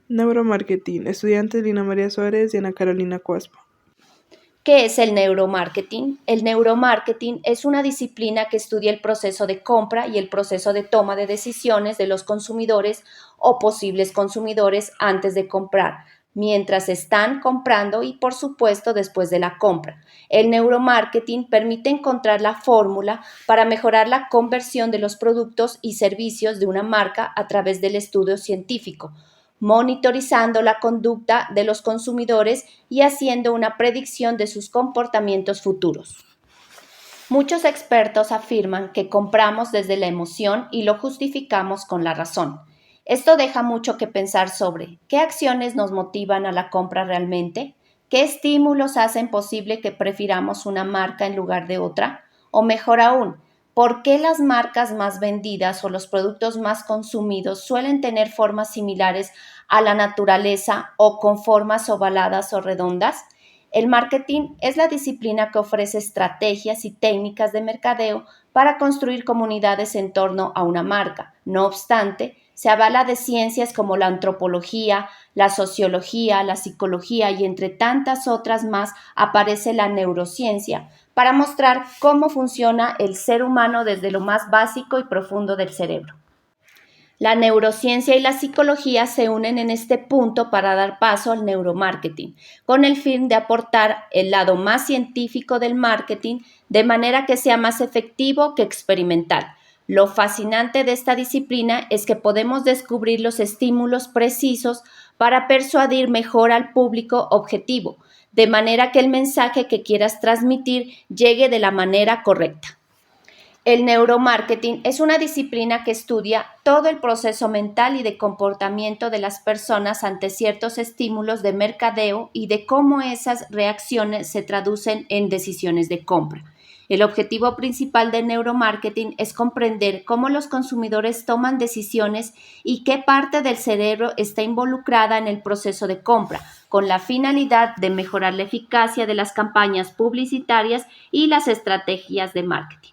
Neuromarketing. Estudiantes Lina María Suárez y Ana Carolina Cuaspa. ¿Qué es el neuromarketing? El neuromarketing es una disciplina que estudia el proceso de compra y el proceso de toma de decisiones de los consumidores o posibles consumidores antes de comprar, mientras están comprando y, por supuesto, después de la compra. El neuromarketing permite encontrar la fórmula para mejorar la conversión de los productos y servicios de una marca a través del estudio científico, monitorizando la conducta de los consumidores y haciendo una predicción de sus comportamientos futuros. Muchos expertos afirman que compramos desde la emoción y lo justificamos con la razón. Esto deja mucho que pensar sobre qué acciones nos motivan a la compra realmente, qué estímulos hacen posible que prefiramos una marca en lugar de otra, o mejor aún, por qué las marcas más vendidas o los productos más consumidos suelen tener formas similares a la naturaleza o con formas ovaladas o redondas. El marketing es la disciplina que ofrece estrategias y técnicas de mercadeo para construir comunidades en torno a una marca. No obstante, se avala de ciencias como la antropología, la sociología, la psicología y entre tantas otras más aparece la neurociencia para mostrar cómo funciona el ser humano desde lo más básico y profundo del cerebro. La neurociencia y la psicología se unen en este punto para dar paso al neuromarketing, con el fin de aportar el lado más científico del marketing de manera que sea más efectivo que experimental. Lo fascinante de esta disciplina es que podemos descubrir los estímulos precisos para persuadir mejor al público objetivo, de manera que el mensaje que quieras transmitir llegue de la manera correcta. El neuromarketing es una disciplina que estudia todo el proceso mental y de comportamiento de las personas ante ciertos estímulos de mercadeo y de cómo esas reacciones se traducen en decisiones de compra. El objetivo principal del neuromarketing es comprender cómo los consumidores toman decisiones y qué parte del cerebro está involucrada en el proceso de compra, con la finalidad de mejorar la eficacia de las campañas publicitarias y las estrategias de marketing.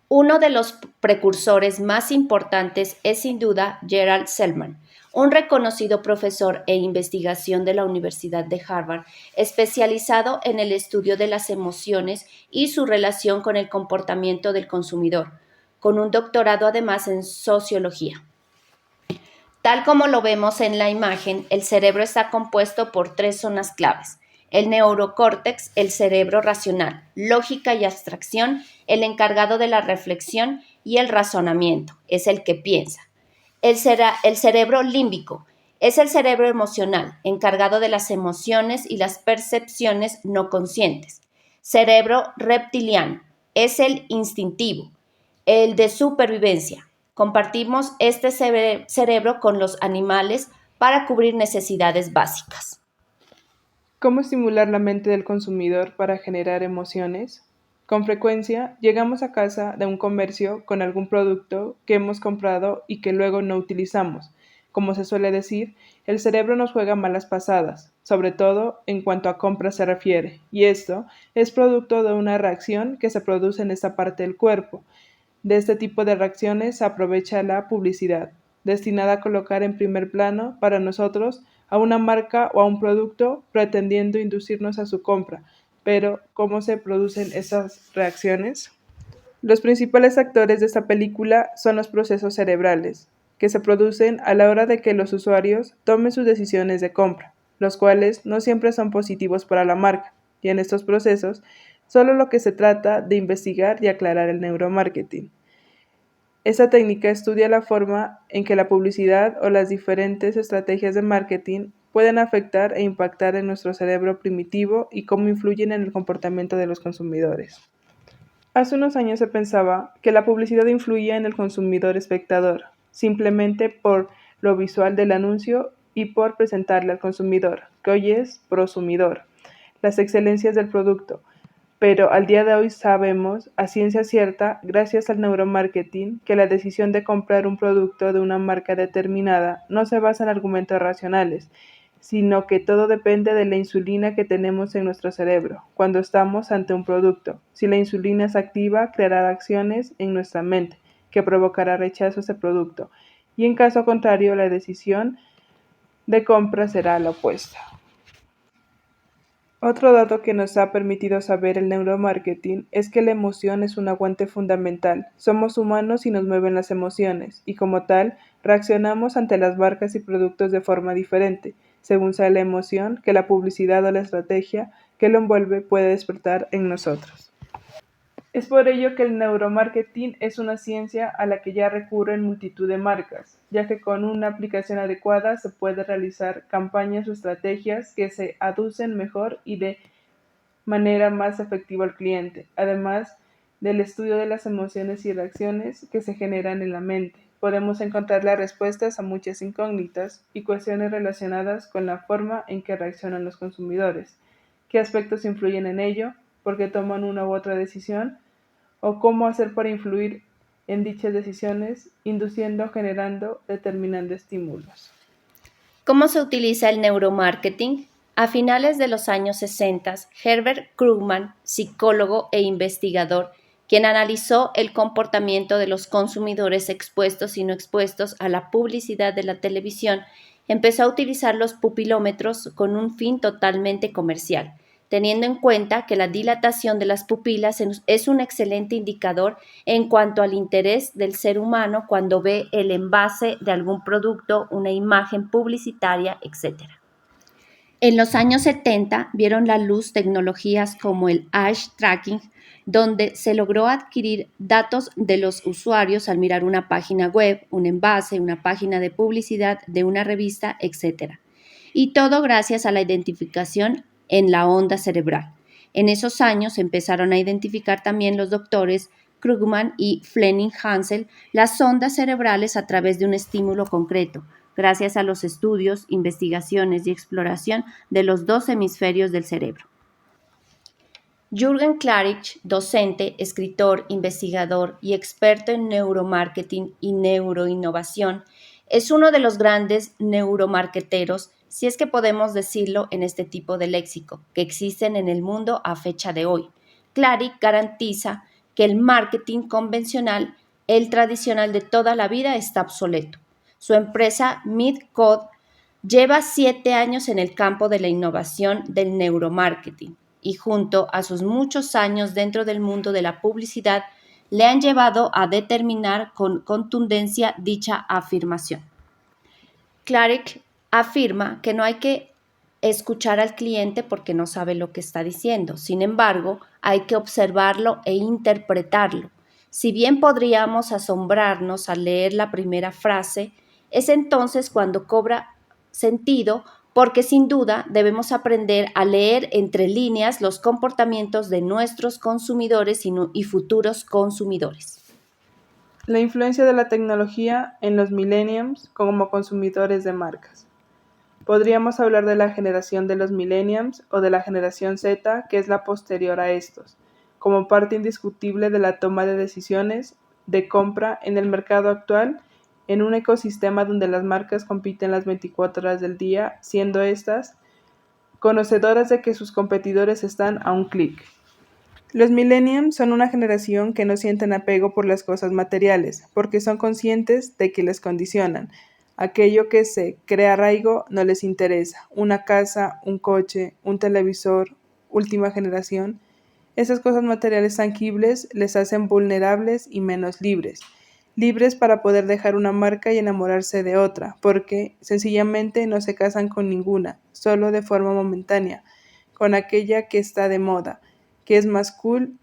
Uno de los precursores más importantes es sin duda Gerald Selman, un reconocido profesor e investigación de la Universidad de Harvard, especializado en el estudio de las emociones y su relación con el comportamiento del consumidor, con un doctorado además en sociología. Tal como lo vemos en la imagen, el cerebro está compuesto por tres zonas claves: el neurocórtex, el cerebro racional, lógica y abstracción, el encargado de la reflexión y el razonamiento, es el que piensa. El cerebro límbico es el cerebro emocional, encargado de las emociones y las percepciones no conscientes. Cerebro reptiliano es el instintivo, el de supervivencia. Compartimos este cerebro con los animales para cubrir necesidades básicas. ¿Cómo estimular la mente del consumidor para generar emociones? Con frecuencia, llegamos a casa de un comercio con algún producto que hemos comprado y que luego no utilizamos. Como se suele decir, el cerebro nos juega malas pasadas, sobre todo en cuanto a compras se refiere, y esto es producto de una reacción que se produce en esta parte del cuerpo. De este tipo de reacciones se aprovecha la publicidad, destinada a colocar en primer plano para nosotros a una marca o a un producto pretendiendo inducirnos a su compra. Pero, ¿cómo se producen esas reacciones? Los principales actores de esta película son los procesos cerebrales, que se producen a la hora de que los usuarios tomen sus decisiones de compra, los cuales no siempre son positivos para la marca, y en estos procesos solo lo que se trata de investigar y aclarar el neuromarketing. Esta técnica estudia la forma en que la publicidad o las diferentes estrategias de marketing pueden afectar e impactar en nuestro cerebro primitivo y cómo influyen en el comportamiento de los consumidores. Hace unos años se pensaba que la publicidad influía en el consumidor espectador, simplemente por lo visual del anuncio y por presentarle al consumidor, que hoy es prosumidor, las excelencias del producto. Pero al día de hoy sabemos, a ciencia cierta, gracias al neuromarketing, que la decisión de comprar un producto de una marca determinada no se basa en argumentos racionales, sino que todo depende de la insulina que tenemos en nuestro cerebro cuando estamos ante un producto. Si la insulina es activa, creará acciones en nuestra mente que provocará rechazo a ese producto. Y en caso contrario, la decisión de compra será la opuesta. Otro dato que nos ha permitido saber el neuromarketing es que la emoción es un aguante fundamental. Somos humanos y nos mueven las emociones, y como tal, reaccionamos ante las marcas y productos de forma diferente, según sea la emoción que la publicidad o la estrategia que lo envuelve puede despertar en nosotros. Es por ello que el neuromarketing es una ciencia a la que ya recurren multitud de marcas, ya que con una aplicación adecuada se puede realizar campañas o estrategias que se aducen mejor y de manera más efectiva al cliente, además del estudio de las emociones y reacciones que se generan en la mente. Podemos encontrar las respuestas a muchas incógnitas y cuestiones relacionadas con la forma en que reaccionan los consumidores, qué aspectos influyen en ello, por qué toman una u otra decisión, o cómo hacer para influir en dichas decisiones, induciendo, generando, determinando estímulos. ¿Cómo se utiliza el neuromarketing? A finales de los años 60, Herbert Krugman, psicólogo e investigador, quien analizó el comportamiento de los consumidores expuestos y no expuestos a la publicidad de la televisión, empezó a utilizar los pupilómetros con un fin totalmente comercial, teniendo en cuenta que la dilatación de las pupilas es un excelente indicador en cuanto al interés del ser humano cuando ve el envase de algún producto, una imagen publicitaria, etc. En los años 70 vieron la luz tecnologías como el eye tracking, donde se logró adquirir datos de los usuarios al mirar una página web, un envase, una página de publicidad de una revista, etc. Y todo gracias a la identificación en la onda cerebral. En esos años empezaron a identificar también los doctores Krugman y Fleming Hansel las ondas cerebrales a través de un estímulo concreto, gracias a los estudios, investigaciones y exploración de los dos hemisferios del cerebro. Jürgen Klarich, docente, escritor, investigador y experto en neuromarketing y neuroinnovación, es uno de los grandes neuromarketeros, si es que podemos decirlo en este tipo de léxico, que existen en el mundo a fecha de hoy. Klarich garantiza que el marketing convencional, el tradicional de toda la vida, está obsoleto. Su empresa MidCode lleva 7 años en el campo de la innovación del neuromarketing y junto a sus muchos años dentro del mundo de la publicidad le han llevado a determinar con contundencia dicha afirmación. Clark afirma que no hay que escuchar al cliente porque no sabe lo que está diciendo. Sin embargo, hay que observarlo e interpretarlo. Si bien podríamos asombrarnos al leer la primera frase, es entonces cuando cobra sentido porque sin duda debemos aprender a leer entre líneas los comportamientos de nuestros consumidores y futuros consumidores. La influencia de la tecnología en los millennials como consumidores de marcas. Podríamos hablar de la generación de los millennials o de la generación Z, que es la posterior a estos, como parte indiscutible de la toma de decisiones de compra en el mercado actual, en un ecosistema donde las marcas compiten las 24 horas del día, siendo estas conocedoras de que sus competidores están a un clic. Los millennials son una generación que no sienten apego por las cosas materiales, porque son conscientes de que les condicionan. Aquello que se crea arraigo no les interesa. Una casa, un coche, un televisor, última generación. Esas cosas materiales tangibles les hacen vulnerables y menos libres. Libres para poder dejar una marca y enamorarse de otra, porque sencillamente no se casan con ninguna, solo de forma momentánea, con aquella que está de moda, que es más cool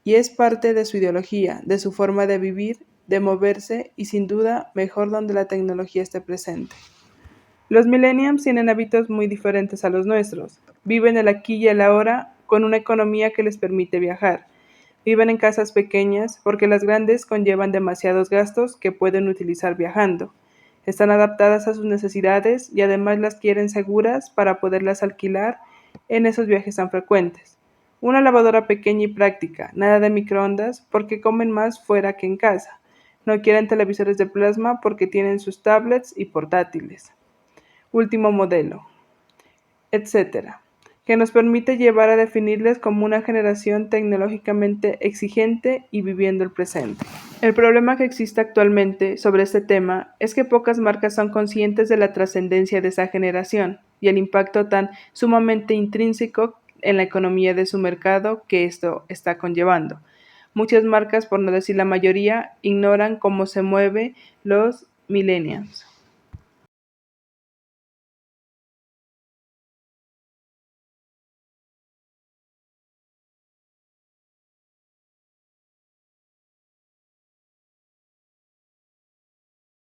y es parte de su ideología, de su forma de vivir, de moverse y sin duda mejor donde la tecnología esté presente. Los millennials tienen hábitos muy diferentes a los nuestros. Viven el aquí y el ahora con una economía que les permite viajar. Viven en casas pequeñas porque las grandes conllevan demasiados gastos que pueden utilizar viajando. Están adaptadas a sus necesidades y además las quieren seguras para poderlas alquilar en esos viajes tan frecuentes. Una lavadora pequeña y práctica, nada de microondas porque comen más fuera que en casa. No quieren televisores de plasma porque tienen sus tablets y portátiles. Último modelo, etcétera. que nos permite llevar a definirles como una generación tecnológicamente exigente y viviendo el presente. El problema que existe actualmente sobre este tema es que pocas marcas son conscientes de la trascendencia de esa generación y el impacto tan sumamente intrínseco en la economía de su mercado que esto está conllevando. Muchas marcas, por no decir la mayoría, ignoran cómo se mueven los millennials.